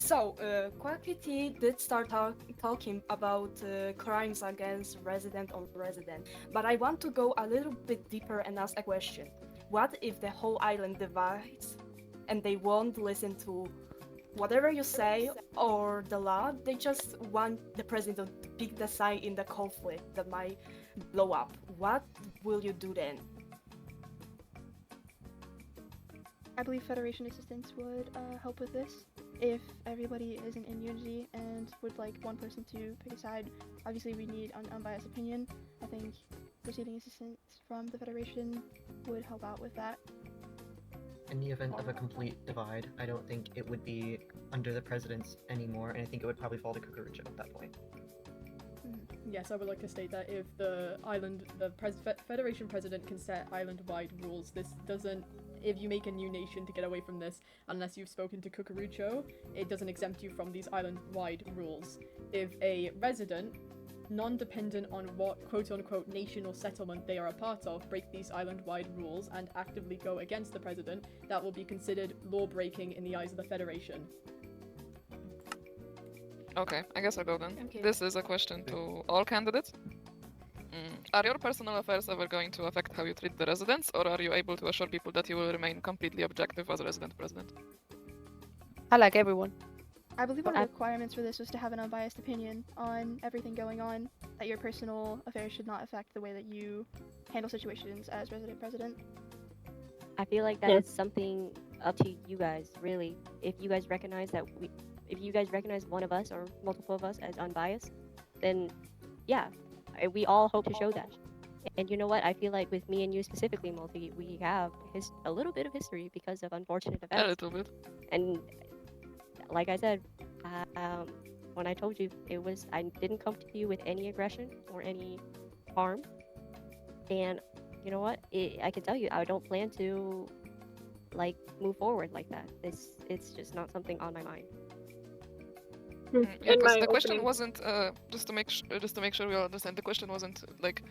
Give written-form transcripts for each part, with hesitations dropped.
QuackPT did start talking about crimes against resident on resident, but I want to go a little bit deeper and ask a question. What if the whole island divides and they won't listen to whatever you say or the law? They just want the president to pick the side in the conflict that might blow up. What will you do then? I believe Federation assistance would help with this. If everybody isn't in unity and would like one person to pick a side, obviously we need an unbiased opinion. I think receiving assistance from the Federation would help out with that. In the event of a complete divide, I don't think it would be under the presidents anymore, and I think it would probably fall to Cucurucho at that point. Yes, I would like to state that if the Federation president can set island-wide rules, this doesn't. If you make a new nation to get away from this, unless you've spoken to Cucurucho, it doesn't exempt you from these island-wide rules. If a resident, non-dependent on what quote-unquote nation or settlement they are a part of, break these island-wide rules and actively go against the president, that will be considered law-breaking in the eyes of the Federation. Okay, I guess I'll go then. Okay. This is a question to all candidates. Are your personal affairs ever going to affect how you treat the residents, or are you able to assure people that you will remain completely objective as resident president? I like everyone. I believe one of the requirements for this was to have an unbiased opinion on everything going on, that your personal affairs should not affect the way that you handle situations as resident president. I feel like that's something up to you guys, really. If you guys recognize one of us or multiple of us as unbiased, then yeah, we all hope to show that. And you know what? I feel like with me and you specifically, Multi, we have a little bit of history because of unfortunate events. A little bit. And like I said, when I told you, I didn't come to you with any aggression or any harm. And you know what? I can tell you, I don't plan to move forward like that. It's just not something on my mind. Yeah, because the question wasn't just to make sure we all understand. The question wasn't like,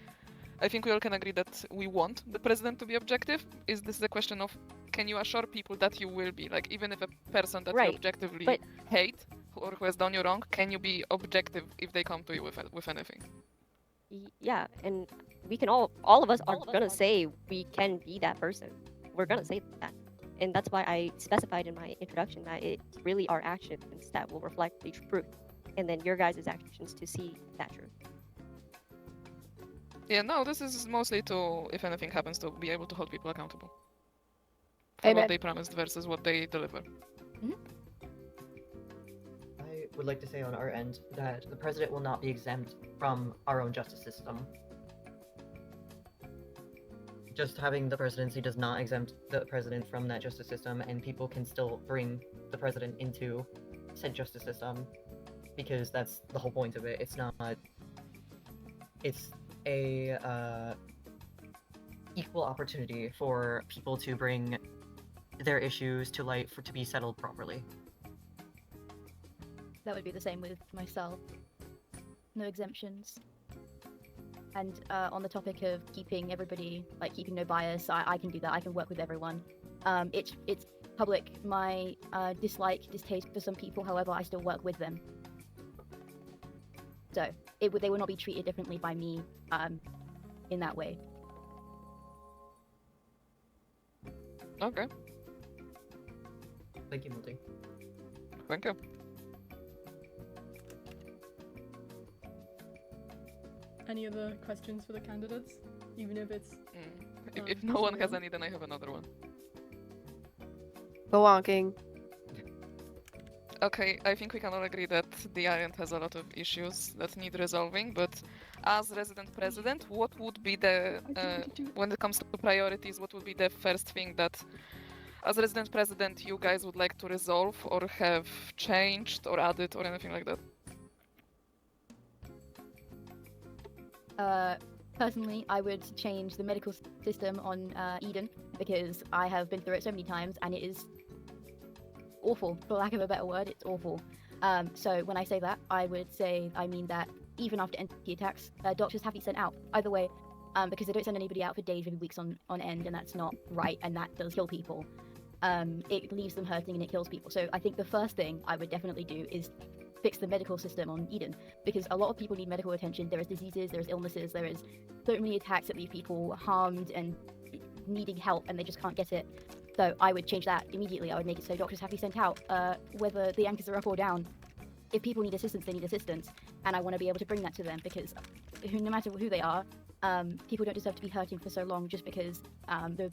I think we all can agree that we want the president to be objective. Is this the question of, can you assure people that you will be, like, even if a person that you objectively hate or who has done you wrong, can you be objective if they come to you with anything? Yeah, and we can all of us are gonna say we can be that person. We're gonna say that. And that's why I specified in my introduction that it's really our actions that will reflect the truth, and then your guys' actions to see that truth. Yeah, no, this is mostly to, if anything happens, to be able to hold people accountable for Amen. what they promised versus what they deliver. I would like to say on our end that the president will not be exempt from our own justice system. Just having the presidency does not exempt the president from that justice system, and people can still bring the president into said justice system, because that's the whole point of it. It's not... It's a equal opportunity for people to bring their issues to light to be settled properly. That would be the same with myself. No exemptions. And on the topic of keeping everybody, keeping no bias, I can do that. I can work with everyone. It's public. My distaste for some people, however, I still work with them. So they will not be treated differently by me in that way. Okay. Thank you, Multi. Thank you. Any other questions for the candidates? Even if it's... If no one has any, then I have another one. Go on, King. Okay, I think we can all agree that the island has a lot of issues that need resolving, but as resident president, what would be the, when it comes to priorities, what would be the first thing that, as resident president, you guys would like to resolve or have changed or added or anything like that? Personally, I would change the medical system on Eden, because I have been through it so many times and it is awful, for lack of a better word. It's awful. So when I say that, I mean that even after entity attacks, doctors have to be sent out. Either way, because they don't send anybody out for days, maybe weeks on end, and that's not right, and that does kill people. it leaves them hurting and it kills people. So I think the first thing I would definitely do is fix the medical system on Eden, because a lot of people need medical attention. There is diseases, there is illnesses, there is so many attacks that leave people harmed and needing help, and they just can't get it. So I would change that immediately. I would make it so doctors have to be sent out, whether the anchors are up or down. If people need assistance, they need assistance, and I want to be able to bring that to them, because no matter who they are, people don't deserve to be hurting for so long just because the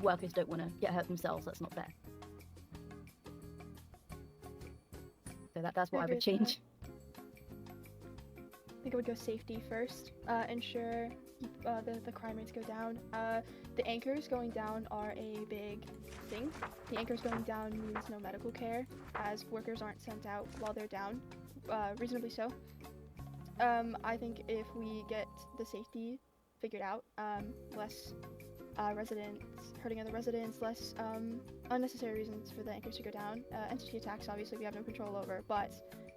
workers don't want to get hurt themselves. That's not fair. So that's what I agree would with that. change. I think I would go safety first. Ensure the crime rates go down. The anchors going down are a big thing. The anchors going down means no medical care, as workers aren't sent out while they're down, reasonably so. I think if we get the safety figured out, less residents hurting other residents, less unnecessary reasons for the anchors to go down. Entity attacks, obviously, we have no control over, but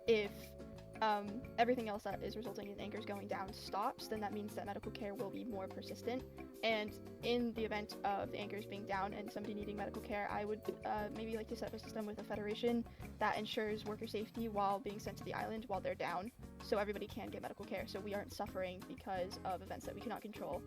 if everything else that is resulting in anchors going down stops, then that means that medical care will be more persistent. And in the event of the anchors being down and somebody needing medical care, I would maybe like to set up a system with the Federation that ensures worker safety while being sent to the island while they're down, so everybody can get medical care, so we aren't suffering because of events that we cannot control.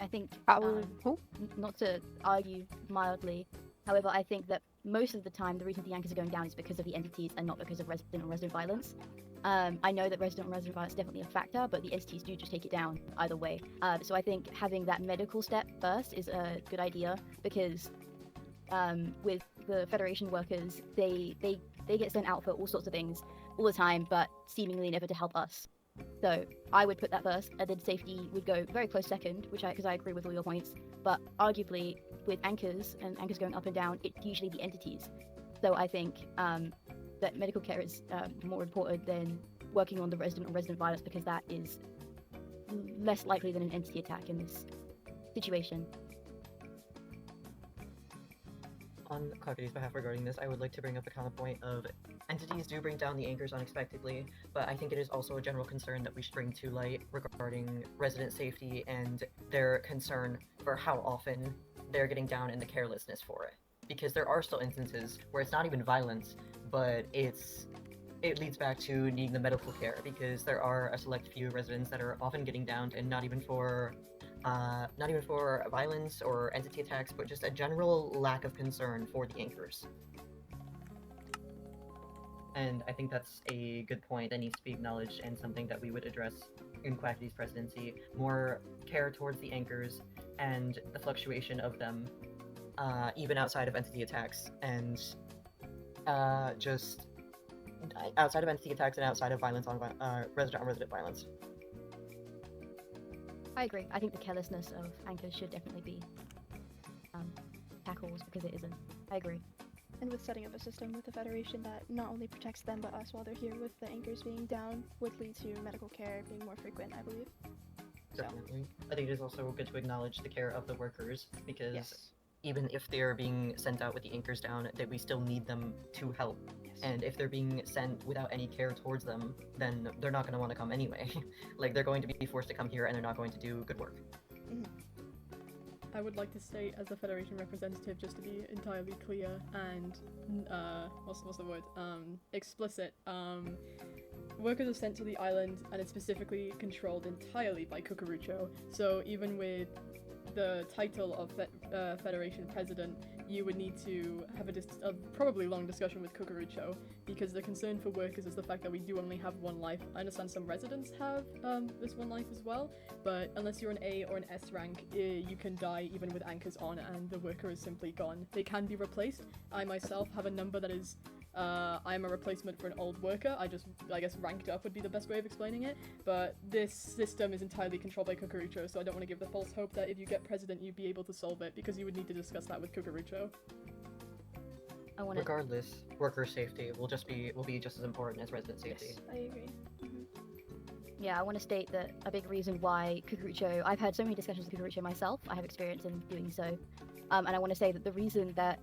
I think, Oh. not to argue mildly, however, I think that most of the time the reason the anchors are going down is because of the entities and not because of resident on resident violence. I know that resident on resident violence is definitely a factor, but the entities do just take it down either way. So I think having that medical step first is a good idea, because with the Federation workers, they get sent out for all sorts of things all the time, but seemingly never to help us. So I would put that first, and then safety would go very close second, because I agree with all your points. But arguably, with anchors and anchors going up and down, it's usually the entities. So I think that medical care is more important than working on the resident violence, because that is less likely than an entity attack in this situation. On Cloudy's behalf regarding this, I would like to bring up a counterpoint of entities do bring down the anchors unexpectedly, but I think it is also a general concern that we should bring to light regarding resident safety and their concern for how often they're getting down and the carelessness for it. Because there are still instances where it's not even violence, but it leads back to needing the medical care, because there are a select few residents that are often getting downed, and not even for violence or entity attacks, but just a general lack of concern for the anchors. And I think that's a good point that needs to be acknowledged, and something that we would address in Quackity's presidency. More care towards the anchors and the fluctuation of them, even outside of entity attacks, and just outside of entity attacks and outside of violence on resident violence. I agree. I think the carelessness of anchors should definitely be tackled, because it isn't. I agree. And with setting up a system with the Federation that not only protects them but us while they're here, with the anchors being down, would lead to medical care being more frequent, I believe. Definitely. I think it is also good to acknowledge the care of the workers, because Yes. even if they're being sent out with the anchors down, that we still need them to help. Yes. And if they're being sent without any care towards them, then they're not going to want to come anyway. Like, they're going to be forced to come here, and they're not going to do good work. I would like to state, as the Federation representative, just to be entirely clear and what's the word? Explicit. Workers are sent to the island, and it's specifically controlled entirely by Cucurucho. So even with the title of Federation President, you would need to have a probably long discussion with Cucurucho, because the concern for workers is the fact that we do only have one life. I understand some residents have this one life as well, but unless you're an A or an S rank, you can die even with anchors on, and the worker is simply gone. They can be replaced. I myself have a number that is I'm a replacement for an old worker. I guess ranked up would be the best way of explaining it, but this system is entirely controlled by Cucurucho, so I don't want to give the false hope that if you get president you'd be able to solve it, because you would need to discuss that with Cucurucho. I want to. Regardless, worker safety will be just as important as resident safety. Yes, I agree. Yeah, I want to state that a big reason why Cucurucho, I've had so many discussions with Cucurucho myself, I have experience in doing so, and I want to say that the reason that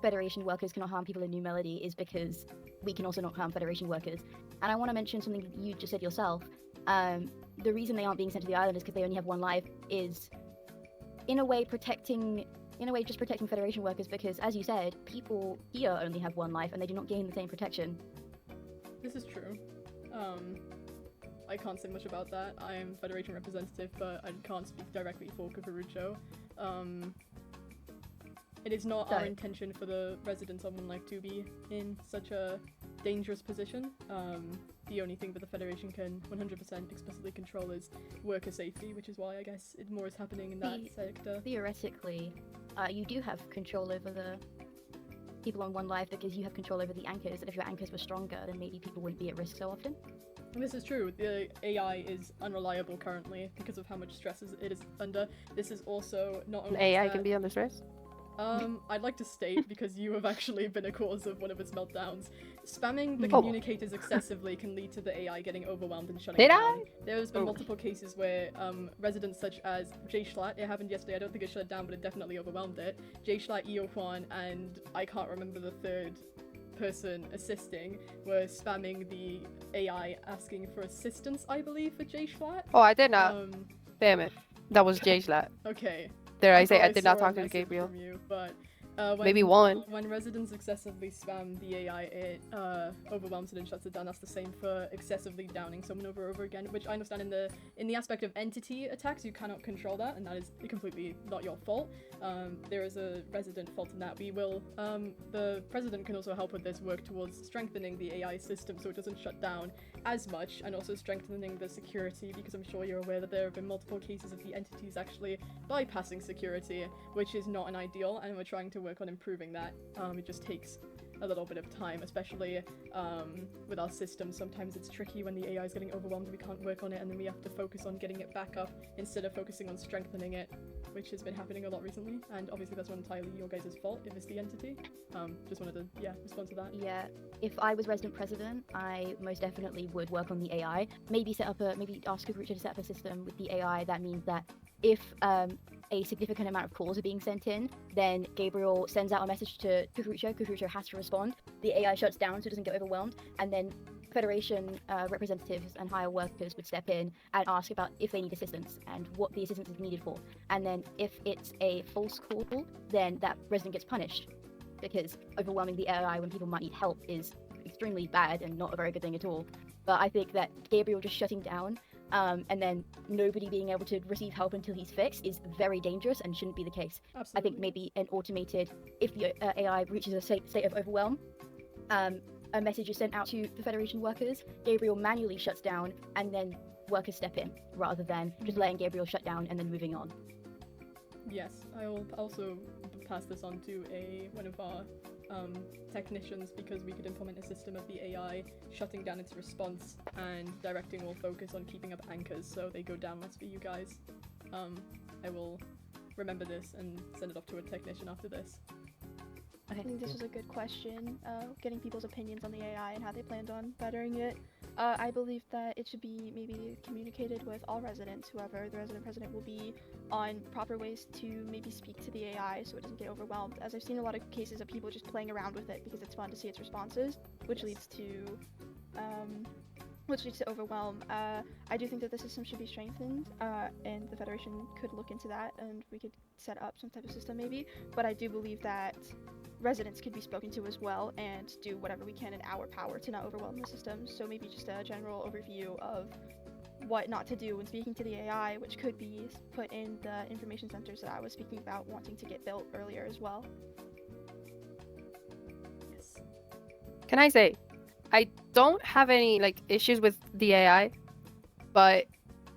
Federation workers cannot harm people in New Melody is because we can also not harm Federation workers. And I want to mention something that you just said yourself. The reason they aren't being sent to the island is because they only have one life, is in a way just protecting Federation workers, because as you said, people here only have one life and they do not gain the same protection. This is true. I can't say much about that. I am Federation representative, but I can't speak directly for Cucurucho. It is not our intention for the residents of One Life to be in such a dangerous position. The only thing that the Federation can 100% explicitly control is worker safety, which is why I guess it more is happening in that sector. Theoretically, you do have control over the people on One Life because you have control over the anchors, and if your anchors were stronger, then maybe people wouldn't be at risk so often. This is true. The AI is unreliable currently because of how much stress it is under. This is also not only AI can be under stress? I'd like to state, because you have actually been a cause of one of its meltdowns, spamming the communicators excessively can lead to the AI getting overwhelmed and shutting down. There's been multiple cases where residents such as Jay Schlatt, it happened yesterday, I don't think it shut it down, but it definitely overwhelmed it. Jay Schlatt, Eo Juan, and I can't remember the third person assisting, were spamming the AI asking for assistance, I believe, for Jay Schlatt. Oh, I did not. Damn it. That was Jay Schlatt. Okay. Dare I say I did not talk to Gabriel? From you, but maybe one. When residents excessively spam the AI, it overwhelms it and shuts it down. That's the same for excessively downing someone over and over again, which I understand in the aspect of entity attacks, you cannot control that, and that is completely not your fault. There is a resident fault in that. We will, the president can also help with this work towards strengthening the AI system so it doesn't shut down as much, and also strengthening the security, because I'm sure you're aware that there have been multiple cases of the entities actually bypassing security, which is not an ideal, and we're trying to work on improving that. It just takes a little bit of time, especially with our system. Sometimes it's tricky when the AI is getting overwhelmed, we can't work on it, and then we have to focus on getting it back up instead of focusing on strengthening it, which has been happening a lot recently, and obviously that's not entirely your guys' fault if it's the entity. Just wanted to, respond to that. Yeah, if I was resident president, I most definitely would work on the AI. Maybe ask Cucurucho to set up a system with the AI that means that if a significant amount of calls are being sent in, then Gabriel sends out a message to Cucurucho. Cucurucho has to respond. The AI shuts down so it doesn't get overwhelmed, and then Federation representatives and higher workers would step in and ask about if they need assistance and what the assistance is needed for. And then if it's a false call, then that resident gets punished, because overwhelming the AI when people might need help is extremely bad and not a very good thing at all. But I think that Gabriel just shutting down and then nobody being able to receive help until he's fixed is very dangerous and shouldn't be the case. Absolutely. I think maybe an automated, if the AI reaches a state of overwhelm, a message is sent out to the Federation workers, Gabriel manually shuts down, and then workers step in, rather than just letting Gabriel shut down and then moving on. Yes, I will also pass this on to one of our technicians, because we could implement a system of the AI shutting down its response and directing all focus on keeping up anchors so they go down less for you guys. I will remember this and send it off to a technician after this. I think this was a good question, getting people's opinions on the AI and how they planned on bettering it. I believe that it should be maybe communicated with all residents, whoever the resident president will be, on proper ways to maybe speak to the AI so it doesn't get overwhelmed, as I've seen a lot of cases of people just playing around with it because it's fun to see its responses, which leads to overwhelm. I do think that the system should be strengthened, and the Federation could look into that, and we could set up some type of system maybe, but I do believe that residents could be spoken to as well and do whatever we can in our power to not overwhelm the system. So maybe just a general overview of what not to do when speaking to the AI, which could be put in the information centers that I was speaking about wanting to get built earlier as well. Yes. Can I say, I don't have any issues with the AI, but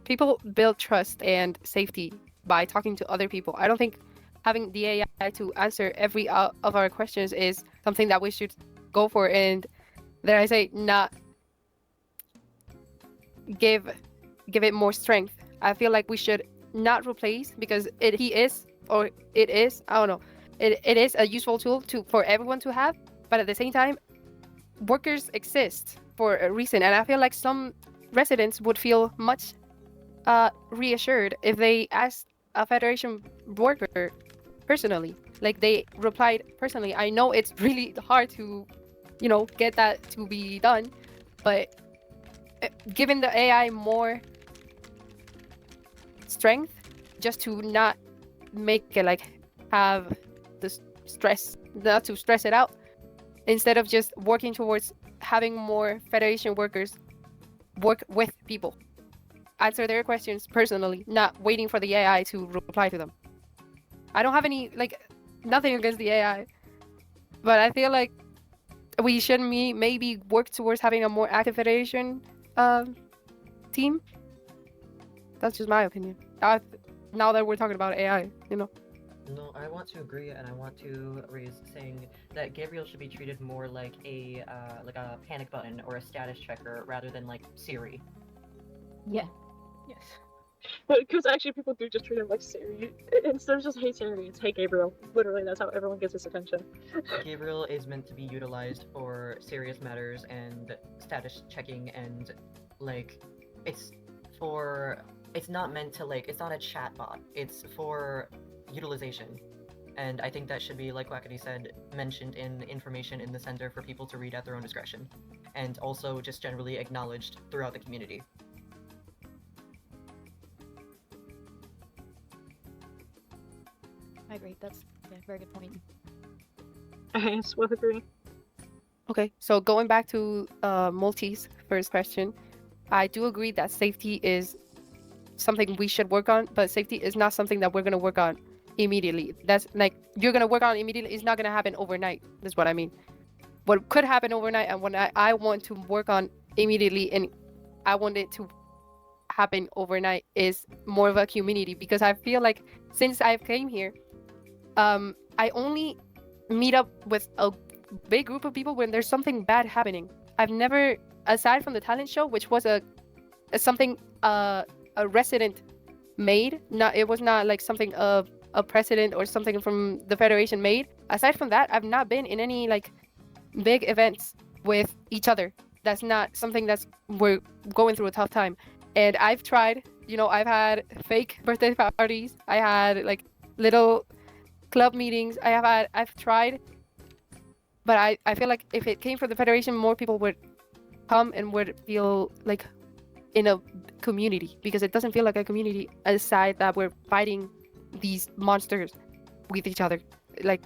people build trust and safety by talking to other people. I don't think having the AI to answer every of our questions is something that we should go for, and then I say not give it more strength. I feel like we should not replace, because it is a useful tool for everyone to have, but at the same time, workers exist for a reason, and I feel like some residents would feel much reassured if they asked a Federation worker personally, they replied personally. I know it's really hard to get that to be done, but giving the AI more strength just to not make it like have the stress, not to stress it out, instead of just working towards having more Federation workers work with people, answer their questions personally, not waiting for the AI to reply to them. I don't have any, like, nothing against the AI, but I feel like we should maybe work towards having a more active Federation team. That's just my opinion. Now that we're talking about AI, you know. No, I want to agree, and I want to raise saying that Gabriel should be treated more like a panic button or a status checker rather than like Siri. Yeah. Yes. But because actually people do just treat him like Siri. Instead of just hey Siri, it's hey Gabriel. Literally, that's how everyone gets his attention. Gabriel is meant to be utilized for serious matters and status checking, and like it's not meant to it's not a chat bot. It's for utilization. And I think that should be, like Wackety said, mentioned in information in the center for people to read at their own discretion. And also just generally acknowledged throughout the community. I agree. That's a very good point. I will agree. Okay, so going back to Multi's first question, I do agree that safety is something we should work on, but safety is not something that we're going to work on immediately. That's like, you're going to work on immediately, it's not going to happen overnight. That's what I mean. What could happen overnight, and what I want to work on immediately, and I want it to happen overnight, is more of a community, because I feel like since I've came here, I only meet up with a big group of people when there's something bad happening. I've never, aside from the talent show, which was something a resident made, it was not like something a president or something from the Federation made. Aside from that, I've not been in any like big events with each other. That's not something we're going through a tough time. And I've tried, I've had fake birthday parties. I had like little club meetings. I've tried, but I feel like if it came from the Federation, more people would come and would feel like in a community, because it doesn't feel like a community aside that we're fighting these monsters with each other. Like,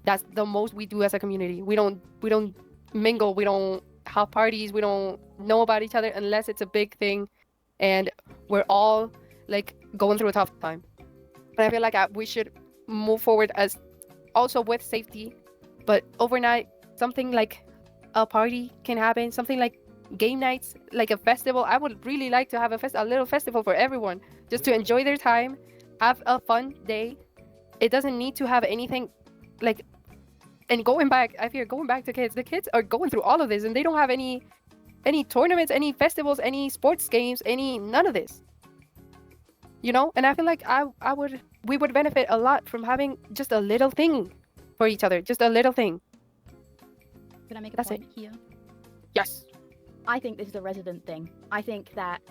that's the most we do as a community. We don't mingle, we don't have parties, we don't know about each other unless it's a big thing and we're all like going through a tough time. But I feel like we should move forward as also with safety, but overnight something like a party can happen, something like game nights, like a festival. I would really like to have a little festival for everyone, just to enjoy their time, have a fun day. It doesn't need to have anything like, and going back to kids, the kids are going through all of this and they don't have any tournaments, any festivals, any sports games, none of this, and I feel like we would benefit a lot from having just a little thing for each other, just a little thing. Can I make a That's point it. here? Yes. I think this is a resident thing. I think that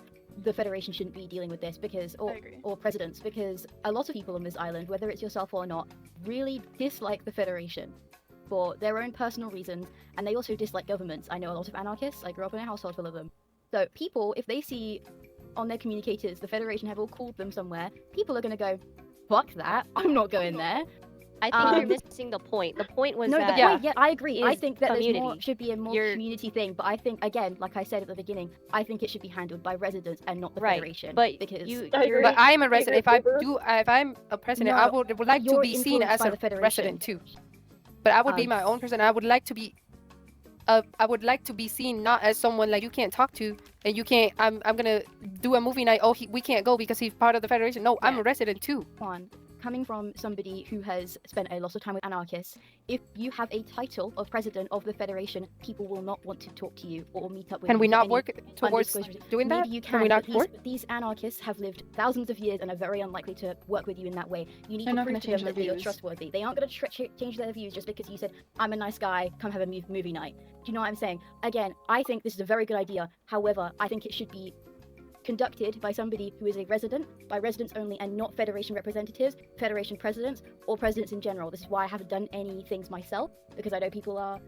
the Federation shouldn't be dealing with this or presidents, because a lot of people on this island, whether it's yourself or not, really dislike the Federation for their own personal reasons, and they also dislike governments. I know a lot of anarchists. I grew up in a household full of them. So people, if they see on their communicators the Federation have all called them somewhere, people are going to go, fuck that, I'm not going there. I think you're missing the point. The point was that the point, yeah, I agree. I think that community. should be a more community thing, but I think, again, like I said at the beginning, I think it should be handled by residents and not the Federation. But because but I am a resident. If I'm a president, I would like to be seen as a resident too. But I would be my own person. I would like to be seen not as someone like you can't talk to, and you can't. I'm gonna do a movie night. Oh, we can't go because he's part of the Federation. No, yeah. I'm a resident too. Coming from somebody who has spent a lot of time with anarchists, if you have a title of president of the Federation, people will not want to talk to you or meet up with you. Can we not work towards doing that? Maybe you can, but these anarchists have lived thousands of years and are very unlikely to work with you in that way. You need to prove to them that they are trustworthy. They aren't going to change their views just because you said, I'm a nice guy, come have a movie night. Do you know what I'm saying? Again, I think this is a very good idea. However, I think it should be conducted by somebody who is a resident, by residents only, and not Federation representatives, Federation presidents, or presidents in general. This is why I haven't done any things myself, because I know people are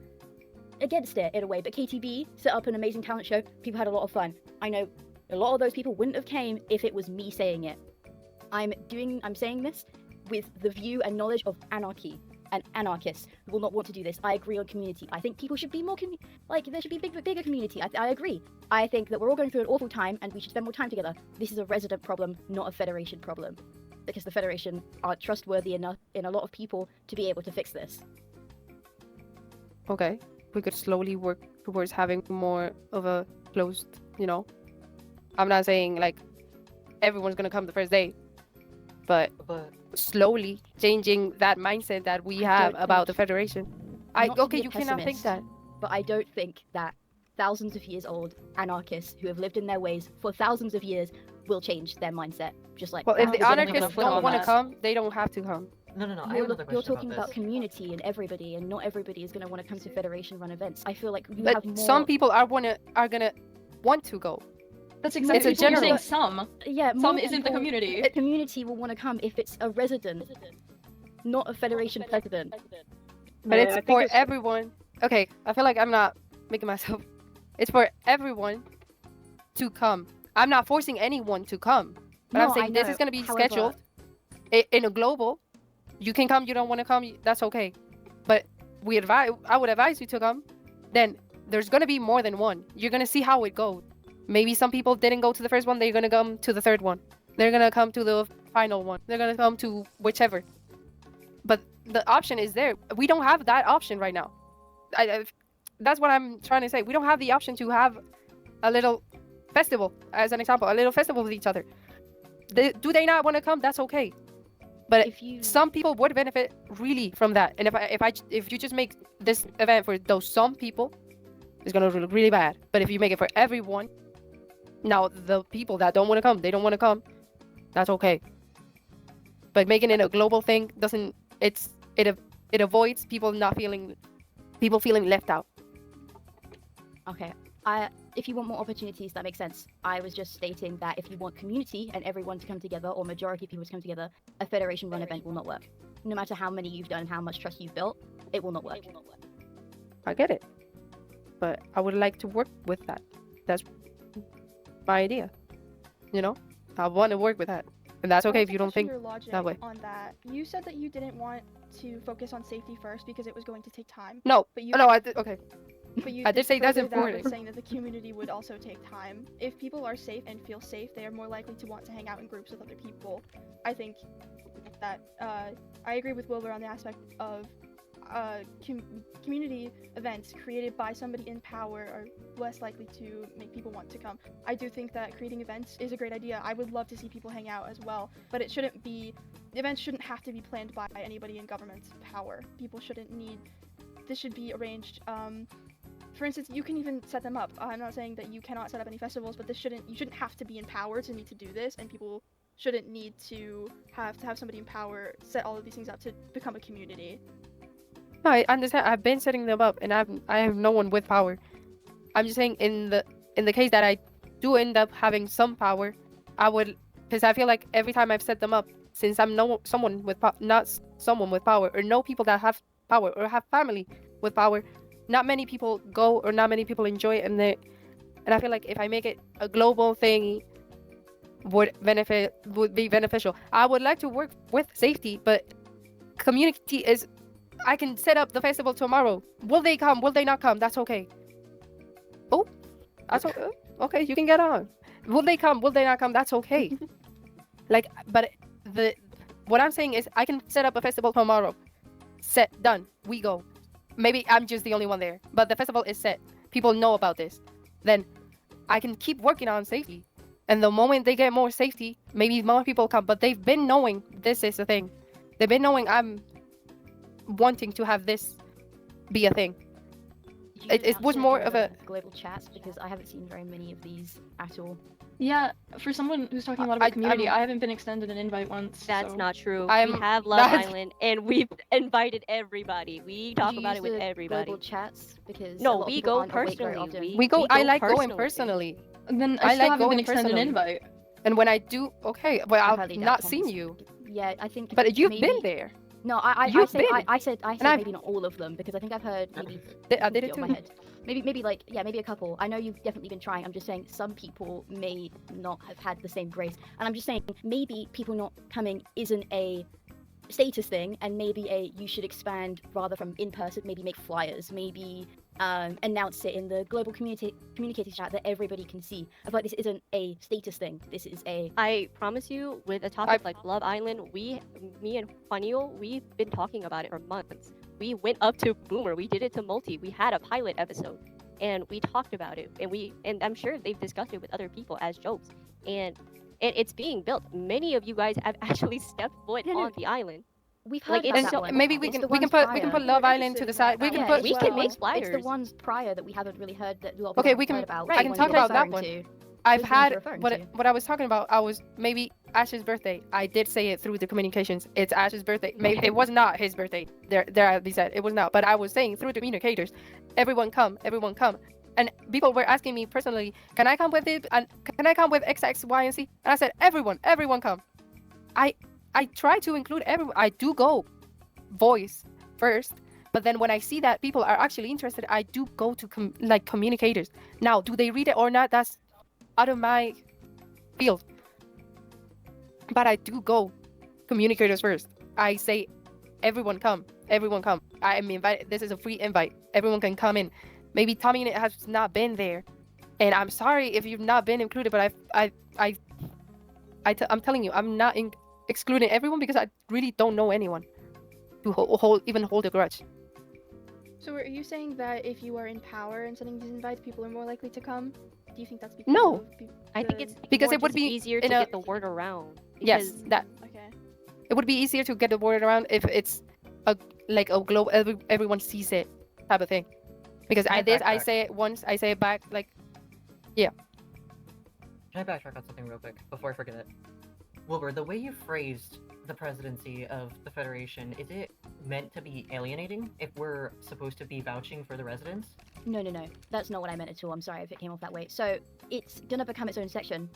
against it in a way. But KTB set up an amazing talent show. People had a lot of fun. I know a lot of those people wouldn't have came if it was me saying it. I'm saying this with the view and knowledge of anarchy and anarchists who will not want to do this. I agree on community. I think people should be more there should be bigger community. I agree. I think that we're all going through an awful time and we should spend more time together. This is a resident problem, not a federation problem, because the federation aren't trustworthy enough in a lot of people to be able to fix this. Okay, we could slowly work towards having more of a closed, I'm not saying like everyone's gonna come the first day, but slowly changing that mindset that we have about the federation. Not to be a You cannot think that. But I don't think that thousands of years old anarchists who have lived in their ways for thousands of years will change their mindset. Just like Well, if the Is anyone anarchists gonna don't want to that? come, they don't have to come. No, I have you're, another you're question talking about about this. community and everybody, and not everybody is going to want to come to Federation run events. I feel like you But have more. some people are gonna want to go. That's exactly It's a what you're saying. general- Some. Yeah, Some more isn't the people- community. The community will want to come if it's a resident, not a Federation president. But Yeah, it's I think for it's- everyone. Okay, I feel like I'm not making myself. It's for everyone to come. I'm not forcing anyone to come. But I'm No, I saying this know. is going to be However- scheduled in a global. You can come, you don't want to come, that's okay. But I would advise you to come. Then there's going to be more than one. You're going to see how it goes. Maybe some people didn't go to the first one, they're going to come to the third one. They're going to come to the final one. They're going to come to whichever. But the option is there. We don't have that option right now. That's what I'm trying to say. We don't have the option to have a little festival, as an example, a little festival with each other. Do they not want to come? That's okay. But some people would benefit really from that. And if you just make this event for those some people, it's gonna look really bad. But if you make it for everyone, now the people that don't want to come, they don't want to come. That's okay. But making it a global thing it avoids people feeling left out. Okay. If you want more opportunities, that makes sense. I was just stating that if you want community and everyone to come together, or majority of people to come together, a Federation run event will not work. No matter how many you've done and how much trust you've built, it will not work. I get it. But I would like to work with that. That's my idea. I want to work with that. And that's okay if you don't think your logic that way. on that. You said that you didn't want to focus on safety first because it was going to take time. No. But Okay. But you I did say that's further that important. with saying that the community would also take time. If people are safe and feel safe, they are more likely to want to hang out in groups with other people. I think that I agree with Wilbur on the aspect of community events created by somebody in power are less likely to make people want to come. I do think that creating events is a great idea. I would love to see people hang out as well, but events shouldn't have to be planned by anybody in government's power. This should be arranged. For instance, you can even set them up. I'm not saying that you cannot set up any festivals, but you shouldn't have to be in power to need to do this, and people shouldn't need to have somebody in power set all of these things up to become a community. No, I understand. I've been setting them up, and I have no one with power. I'm just saying in the case that I do end up having some power, because I feel like every time I've set them up, since I'm not someone with power, or know people that have power or have family with power, not many people go or not many people enjoy it, and I feel like if I make it a global thing, would be beneficial. I would like to work with safety, but community is. I can set up the festival tomorrow. Will they come? Will they not come? That's okay. Oh, that's okay. You can get on. Will they come? Will they not come? That's okay. But what I'm saying is, I can set up a festival tomorrow. Set, done. We go. Maybe I'm just the only one there, but the festival is set. People know about this. Then I can keep working on safety. And the moment they get more safety, maybe more people come. But they've been knowing this is a thing. They've been knowing I'm wanting to have this be a thing. It was more of a global chat, because I haven't seen very many of these at all. Yeah, for someone who's talking a lot about community, I haven't been extended an invite once. That's so. not true. We have Love Island, and we've invited everybody. We talk about it with everybody. Global chats, because no, we go personally. We go. I like going personally. Then I still haven't been extended an invite. And when I do, okay, well, I've not seen you. Yeah, I think. But you've been there. No, I said maybe not all of them, because I think I've heard maybe. I did it too. My head. Maybe a couple. I know you've definitely been trying. I'm just saying some people may not have had the same grace, and I'm just saying maybe people not coming isn't a status thing, and maybe you should expand rather from in person, maybe make flyers, maybe announce it in the global communicator chat that everybody can see. I feel like this isn't a status thing. This is a. I promise you, with a topic like Love Island, me and Juanillo, we've been talking about it for months. We went up to Boomer, we did it to Multi, we had a pilot episode, and we talked about it, and I'm sure they've discussed it with other people as jokes, and it's being built. Many of you guys have actually stepped foot on the island. We've heard about that one. Maybe we can put Love Island to the side. We can make flyers. It's the ones prior that we haven't really heard that. Okay, we can. About, I can talk about that one. I've had what I was talking about. I was maybe Ash's birthday. I did say it through the communications. It's Ash's birthday. Maybe it was not his birthday. There they said it was not. But I was saying through the communicators, everyone come. And people were asking me personally, can I come with it? And can I come with X, Y, and Z? And I said, everyone come. I try to include everyone. I do go voice first, but then when I see that people are actually interested, I do go to communicators. Now, do they read it or not? That's out of my field. But I do go communicators first. I say, everyone come. I am invited. This is a free invite. Everyone can come in. Maybe Tommy has not been there, and I'm sorry if you've not been included. But I'm telling you, I'm not excluding everyone because I really don't know anyone to hold a grudge. So are you saying that if you are in power and sending these invites, people are more likely to come? Do you think that's because No. of I think it's because more it would just be easier to get the word around. Yes, that. Okay. It would be easier to get the word around if it's a global, everyone sees it type of thing. Because I say it once, I say it back, yeah. Can I backtrack on something real quick before I forget it? Wilbur, the way you phrased the presidency of the Federation, is it meant to be alienating if we're supposed to be vouching for the residents? No. That's not what I meant at all. I'm sorry if it came off that way. So it's gonna become its own section,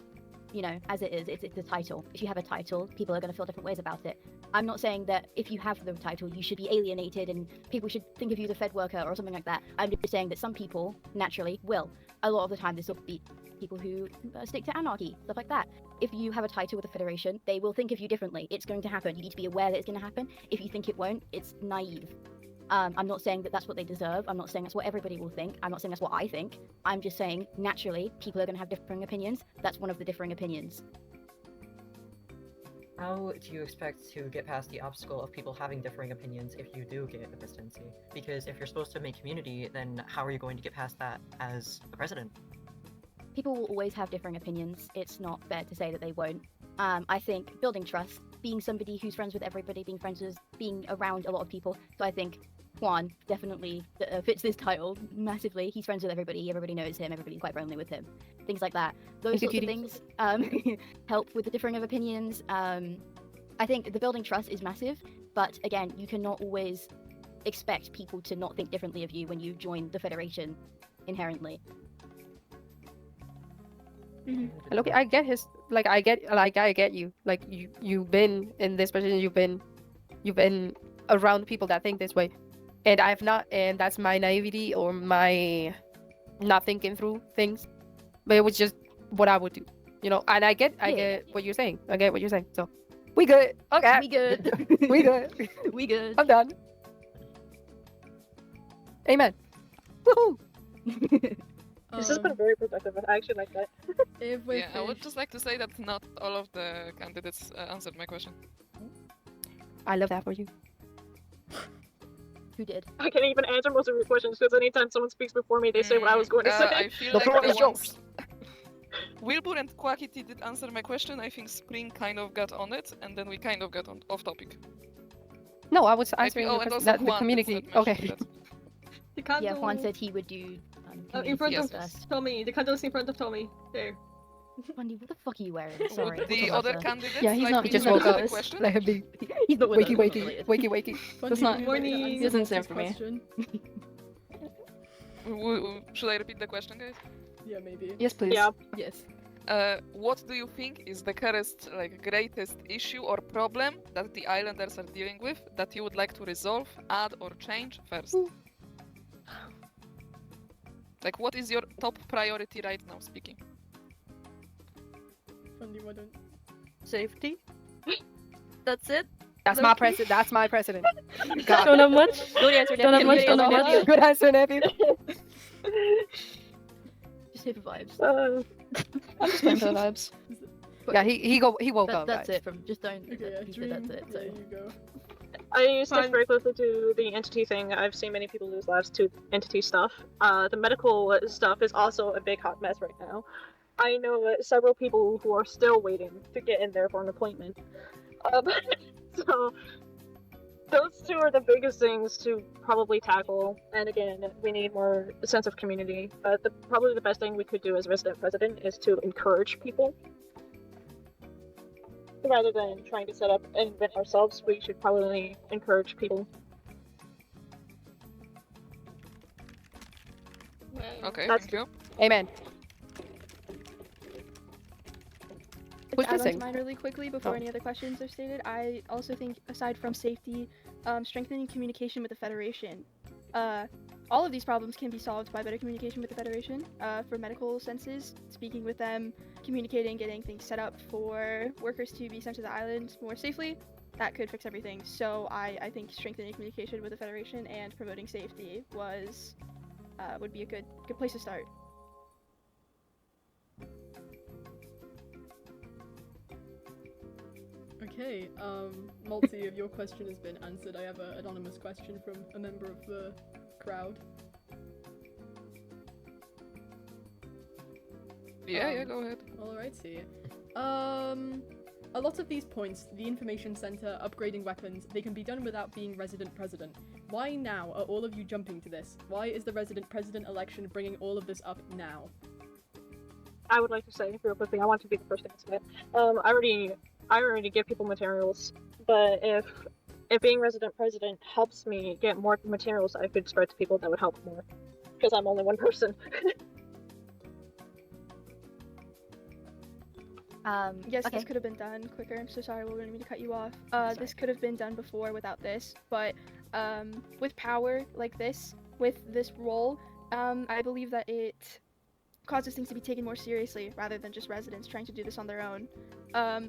as it is. It's the title. If you have a title, people are gonna feel different ways about it. I'm not saying that if you have the title, you should be alienated and people should think of you as a Fed worker or something like that. I'm just saying that some people naturally will. A lot of the time, this will be people who stick to anarchy, stuff like that. If you have a title with the Federation, they will think of you differently. It's going to happen. You need to be aware that it's going to happen. If you think it won't, it's naive. I'm not saying that that's what they deserve. I'm not saying that's what everybody will think. I'm not saying that's what I think. I'm just saying, naturally, people are going to have differing opinions. That's one of the differing opinions. How do you expect to get past the obstacle of people having differing opinions if you do get the presidency? Because if you're supposed to make community, then how are you going to get past that as the president? People will always have differing opinions. It's not fair to say that they won't. I think building trust, being somebody who's friends with everybody, being around a lot of people. So I think Juan definitely fits this title massively. He's friends with everybody. Everybody knows him. Everybody's quite friendly with him. Things like that. Those sorts of things help with the differing of opinions. I think the building trust is massive, but again, you cannot always expect people to not think differently of you when you join the Federation inherently. Look, I get I get you. Like you've been in this position. You've been around people that think this way, and I've not, and that's my naivety or my not thinking through things. But it was just what I would do, And I get what you're saying. I get what you're saying. So we good. Okay. We good. We good. We good. I'm done. Amen. Woohoo. This has been very productive. I actually like that. I would just like to say that not all of the candidates answered my question. I love that for you. Who did? I can't even answer most of your questions because anytime someone speaks before me, they say what I was going to say. I feel like the ones... Wilbur and Quackity did answer my question. I think Spring kind of got on it, and then we kind of got off topic. No, I was answering the community. Okay. Yeah, Juan said he would do. In front of Tommy. The candles in front of Tommy. There. Bundy, what the fuck are you wearing? Sorry. The other candidates? Yeah, he's not. He just woke up. Let him be. He's not with us. Wakey. That's not. He doesn't stand for me. Should I repeat the question, guys? Yeah, maybe. Yes, please. Yeah. Yes. What do you think is the greatest issue or problem that the islanders are dealing with that you would like to resolve, add, or change first? What is your top priority right now, speaking? Fundy, why don't... Safety. That's it. That's my president. That's my president. God. Don't have much. Good answer, Don't have much. nephew. Don't have much. Good answer, nephew. Just here for vibes. I'm just playing for the vibes. Yeah, he woke up. That's guys. it. From just don't. Okay, yeah, he said that's it. So. there you go. I used to Fine. very closely to the entity thing. I've seen many people lose lives to entity stuff. The medical stuff is also a big hot mess right now. I know several people who are still waiting to get in there for an appointment. So those two are the biggest things to probably tackle. And again, we need more sense of community. Probably the best thing we could do as resident president is to encourage people. Rather than trying to set up and invent ourselves, we should probably encourage people. Okay, That's- thank you. Amen. To Who's add on to missing? mine really quickly before Oh. any other questions are stated, I also think, aside from safety, strengthening communication with the Federation. All of these problems can be solved by better communication with the Federation. For medical senses, speaking with them, communicating, getting things set up for workers to be sent to the island more safely, that could fix everything. So I think strengthening communication with the Federation and promoting safety would be a good place to start. Okay, Multi, if your question has been answered, I have an anonymous question from a member of the crowd. Yeah, go ahead. Alrighty. A lot of these points, the information center, upgrading weapons, they can be done without being resident president. Why now are all of you jumping to this? Why is the resident president election bringing all of this up now? I would like to say real quickly, I want to be the first to answer that. I already give people materials, but if being resident president helps me get more materials I could spread to people, that would help more. Because I'm only one person. Yes, okay. this could have been done quicker. I'm so sorry, we didn't mean to cut you off. This could have been done before without this, but with power like this, with this role, I believe that it causes things to be taken more seriously rather than just residents trying to do this on their own.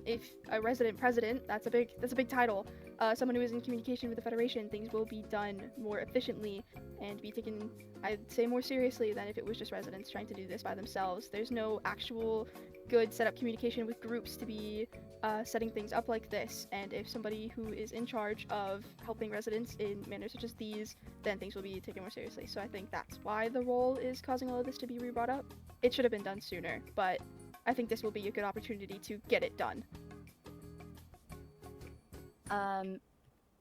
If a resident president, that's a big title. Someone who is in communication with the Federation, things will be done more efficiently and be taken, I'd say, more seriously than if it was just residents trying to do this by themselves. There's no actual good setup communication with groups to be setting things up like this, and if somebody who is in charge of helping residents in manners such as these, then things will be taken more seriously. So I think that's why the role is causing all of this to be re-brought up. It should have been done sooner, but I think this will be a good opportunity to get it done.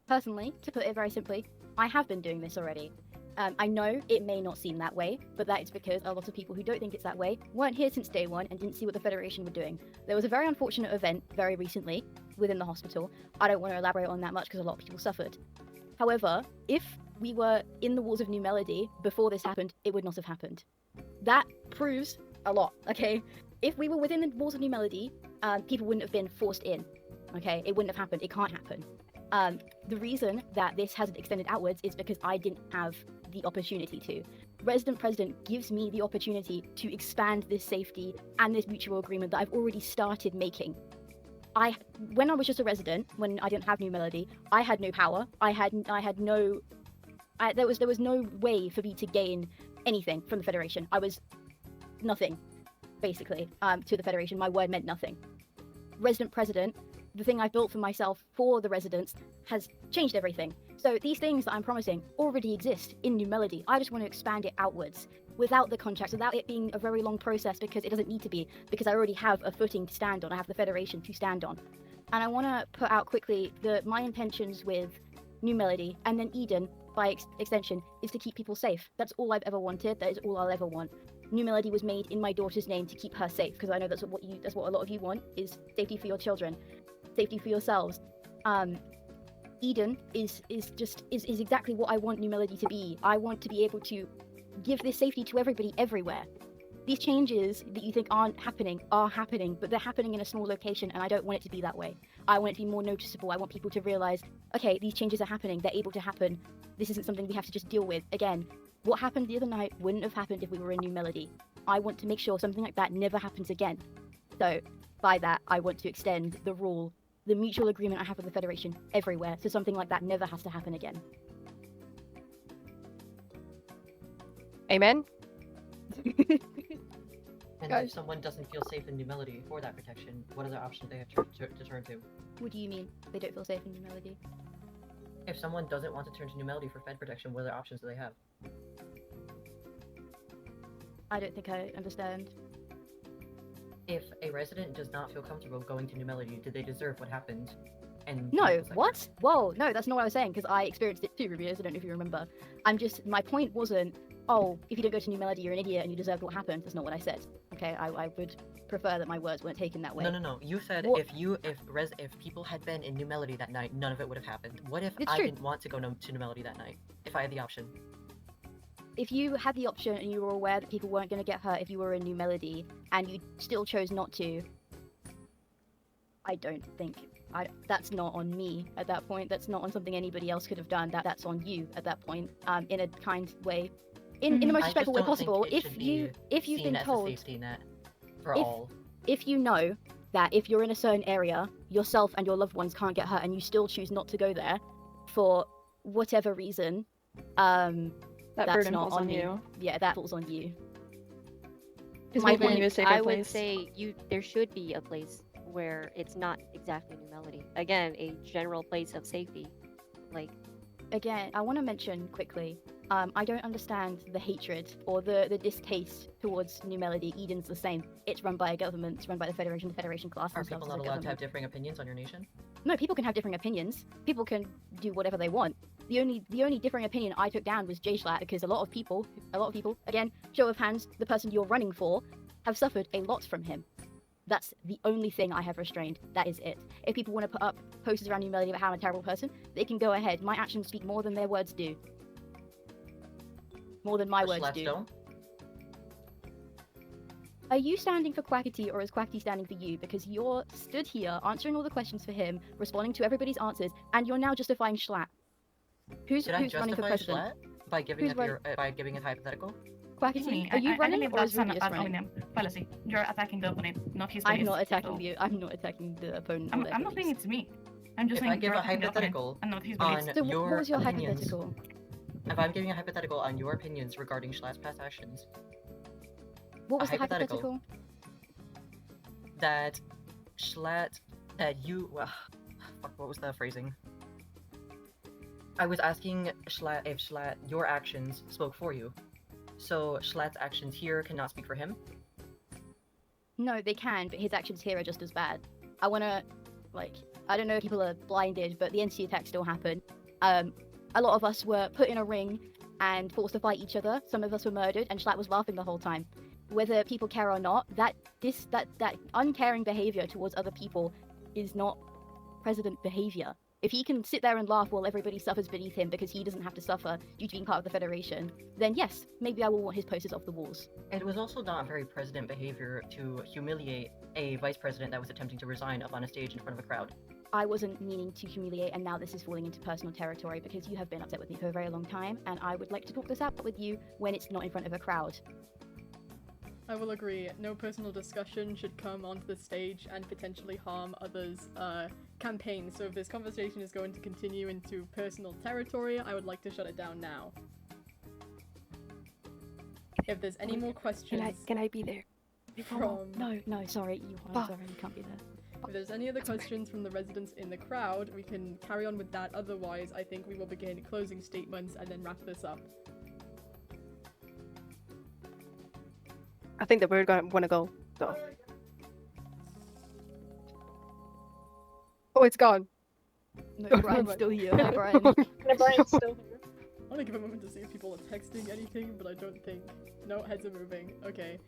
Personally, to put it very simply, I have been doing this already. I know it may not seem that way, but that is because a lot of people who don't think it's that way weren't here since day one and didn't see what the Federation were doing. There was a very unfortunate event very recently within the hospital. I don't want to elaborate on that much because a lot of people suffered. However, if we were in the walls of New Melody before this happened, it would not have happened. That proves a lot, okay? If we were within the walls of New Melody, people wouldn't have been forced in, okay? It wouldn't have happened. It can't happen. The reason that this hasn't extended outwards is because I didn't have the opportunity to. Resident President gives me the opportunity to expand this safety and this mutual agreement that I've already started making. When I was just a resident, when I didn't have New Melody, I had no power. There was no way for me to gain anything from the Federation. I was nothing, basically, to the Federation. My word meant nothing. Resident President, the thing I've built for myself for the residents, has changed everything. So these things that I'm promising already exist in New Melody. I just want to expand it outwards without the contracts, without it being a very long process, because it doesn't need to be, because I already have a footing to stand on. I have the Federation to stand on. And I want to put out quickly that my intentions with New Melody and then Eden, by extension, is to keep people safe. That's all I've ever wanted. That is all I'll ever want. New Melody was made in my daughter's name to keep her safe, because I know that's what a lot of you want, is safety for your children, safety for yourselves. Eden is exactly what I want New Melody to be. I want to be able to give this safety to everybody everywhere. These changes that you think aren't happening are happening, but they're happening in a small location, and I don't want it to be that way. I want it to be more noticeable. I want people to realize, okay, these changes are happening. They're able to happen. This isn't something we have to just deal with. Again, what happened the other night wouldn't have happened if we were in New Melody. I want to make sure something like that never happens again. So, by that, I want to extend the rule the mutual agreement I have with the Federation everywhere, so something like that never has to happen again. Amen. And Guys. if someone doesn't feel safe in New Melody for that protection, what other options they have to turn to? What do you mean? They don't feel safe in New Melody? If someone doesn't want to turn to New Melody for Fed protection, what other options do they have? I don't think I understand. If a resident does not feel comfortable going to New Melody, do they deserve what happened? And No, what? Whoa, no, that's not what I was saying, because I experienced it too, Rubius. I don't know if you remember. My point wasn't, oh, if you don't go to New Melody, you're an idiot and you deserve what happened. That's not what I said. Okay, I would prefer that my words weren't taken that way. No. You said What- if people had been in New Melody that night, none of it would have happened. What if It's I true. didn't want to go to New Melody that night? If I had the option. If you had the option and you were aware that people weren't going to get hurt if you were in New Melody, and you still chose not to, I don't think... that's not on me at that point. That's not on something anybody else could have done. That's on you at that point, in a kind way. In the most I just respectful way don't think possible. it If should you've seen been as a told... safety net for If- all. If you know that if you're in a certain area, yourself and your loved ones can't get hurt and you still choose not to go there for whatever reason, That that's burden not falls on me. you. Yeah, that falls on you. Because My making point, you a safer I place. would say there should be a place where it's not exactly New Melody. Again, a general place of safety. Like, Again, I want to mention quickly, I don't understand the hatred or the distaste towards New Melody. Eden's the same. It's run by a government, it's run by the Federation class Are themselves people as not a allowed to have government. differing opinions on your nation? No, people can have differing opinions. People can do whatever they want. The only differing opinion I took down was J-Slat, because a lot of people, again, show of hands, the person you're running for, have suffered a lot from him. That's the only thing I have restrained. That is it. If people want to put up posters around New Melody about how I'm a terrible person, they can go ahead. My actions speak more than their words do. More than my But words Schlats do. don't? Are you standing for Quackity or is Quackity standing for you? Because you're stood here answering all the questions for him, responding to everybody's answers, and you're now justifying Schlatt. Who's Did I running for justify president? Schlatt by giving Who's it your, by giving it hypothetical? Quackity, are you running or is Rubius running? opinion fallacy. You're attacking the opponent, not his I'm beliefs. not attacking So- you. I'm not attacking the opponent. or their I'm not saying beliefs. it's me. I'm just If saying I give you're a attacking the opponent hypothetical and not his on beliefs. So your what was your opinions, hypothetical? if I'm giving a hypothetical on your opinions regarding Schlatt's past actions, What a was the hypothetical. hypothetical? that Schlatt, that you, fuck, what was the phrasing? I was asking Schlatt if Schlatt, your actions spoke for you. So Schlatt's actions here cannot speak for him? No, they can, but his actions here are just as bad. I wanna, I don't know if people are blinded, but the NC attack still happened. A lot of us were put in a ring and forced to fight each other. Some of us were murdered, and Schlatt was laughing the whole time. Whether people care or not, that uncaring behavior towards other people is not president behavior. If he can sit there and laugh while everybody suffers beneath him because he doesn't have to suffer due to being part of the Federation, then yes, maybe I will want his posters off the walls. It was also not very president behavior to humiliate a vice president that was attempting to resign up on a stage in front of a crowd. I wasn't meaning to humiliate, and now this is falling into personal territory because you have been upset with me for a very long time, and I would like to talk this out with you when it's not in front of a crowd. I will agree. No personal discussion should come onto the stage and potentially harm others' campaign. So if this conversation is going to continue into personal territory, I would like to shut it down now. If there's any more questions, Can I be there? from No, sorry, you can't be there. if there's any other questions from the residents in the crowd, we can carry on with that. Otherwise, I think we will begin closing statements and then wrap this up. I think that we're gonna wanna go. So. Oh, it's gone. No, Never Brian's mind. still here. Hi, Brian. Brian's still here. I want to give a moment to see if people are texting anything, but I don't think. No, heads are moving. Okay.